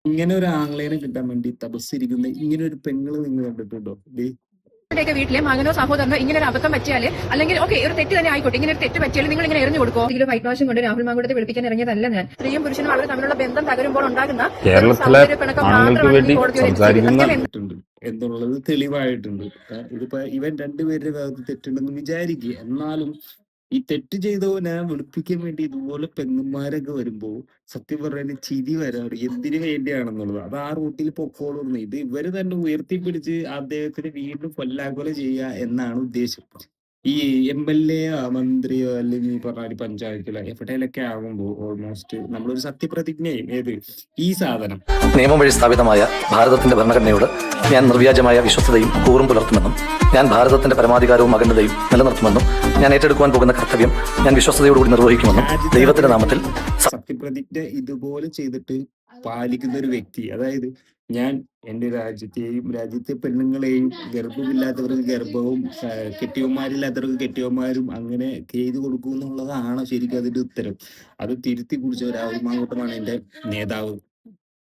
ഇങ്ങനെ ഒരു ആംഗ്ലേയനെ കിട്ടാൻ വേണ്ടി തപസ്സിരിക്കുന്ന ഇങ്ങനെ ഒരു പെങ്ങള് നിങ്ങൾ കണ്ടിട്ടുണ്ടോ? ൊക്കെ വീട്ടിലെ മകനോ സഹോദരനോ ഇങ്ങനെ ഒരു അബദ്ധം പറ്റിയാൽ അല്ലെങ്കിൽ ഓക്കെ ഒരു തെറ്റ് തന്നെ ആയിക്കോട്ടെ, ഇങ്ങനെ ഒരു തെറ്റ് പറ്റിയാൽ നിങ്ങൾ ഇങ്ങനെ എറിഞ്ഞു കൊടുക്കോ? ഇതിൽ വൈറ്റ് വാഷും കൊണ്ട് രാഹുൽ മാങ്കൂട്ടത്തെ വിളിപ്പിക്കാൻ ഇറങ്ങിയതല്ല ഞാൻ. സ്ത്രീയും പുരുഷനും അവർ തമ്മിലുള്ള ബന്ധം തകരുമ്പോൾ ഉണ്ടാകുന്ന കേരളത്തിലെ ആണുങ്ങൾക്ക് വേണ്ടി സംസാരിക്കുന്ന എന്നുള്ളത് തെളിവായിട്ടുണ്ട്. ഇതിപ്പോ ഇവൻ രണ്ടുപേരുടെ ഭാഗത്ത് തെറ്റുണ്ടെന്ന് വിചാരിക്കുക. എന്നാലും ഈ തെറ്റ് ചെയ്തവനെ വെളുപ്പിക്കാൻ വേണ്ടി ഇതുപോലെ പെങ്ങന്മാരൊക്കെ വരുമ്പോ സത്യം പറഞ്ഞാൽ ചിരി വരാറ് എന്തിനു വേണ്ടിയാണെന്നുള്ളത്. അത് ആ റൂട്ടിൽ പൊക്കോളുന്നു. ഇത് ഇവര് തന്നെ ഉയർത്തിപ്പിടിച്ച് അദ്ദേഹത്തിന് വീണ്ടും കൊല്ലാകൊല ചെയ്യുക എന്നാണ് ഉദ്ദേശം. ഈ MLA മന്ത്രിയോ അല്ലെങ്കിൽ പറഞ്ഞ പഞ്ചായത്തിലോ എവിടെയൊക്കെ ആകുമ്പോ ഓൾമോസ്റ്റ് നമ്മളൊരു സത്യപ്രതിജ്ഞയും ഏത് ഈ സാധനം നിയമം വഴി സ്ഥാപിതമായ ഭാരതത്തിന്റെ ഭരണഘടനയോട് ഞാൻ നിർവ്യാജമായ വിശ്വസ്തതയും കൂറും പുലർത്തുമെന്നും ഞാൻ ഭാരതത്തിന്റെ പരമാധികാരവും അഖണ്ഡതയും നിലനിർത്തുമെന്നും ഞാൻ ഏറ്റെടുക്കുവാൻ പോകുന്ന കർത്തവ്യം ഞാൻ വിശ്വസ്തയോടുകൂടി നിർവഹിക്കുമെന്നും ദൈവത്തിന്റെ നാമത്തിൽ സത്യപ്രതിജ്ഞ ഇതുപോലെ ചെയ്തിട്ട് പാലിക്കുന്ന ഒരു വ്യക്തി, അതായത് ഞാൻ എന്റെ രാജ്യത്തെയും രാജ്യത്തെ പെണ്ണുങ്ങളെയും ഗർഭമില്ലാത്തവർക്ക് ഗർഭവും കെട്ടിയവന്മാരില്ലാത്തവർക്ക് കെട്ടിയവന്മാരും അങ്ങനെ ചെയ്തു കൊടുക്കും എന്നുള്ളതാണ് ശരിക്കും അതിന്റെ ഉത്തരം. അത് തിരുത്തി കുറിച്ച രാഹുൽ മാങ്കൂട്ടമാണ് എന്റെ നേതാവ്.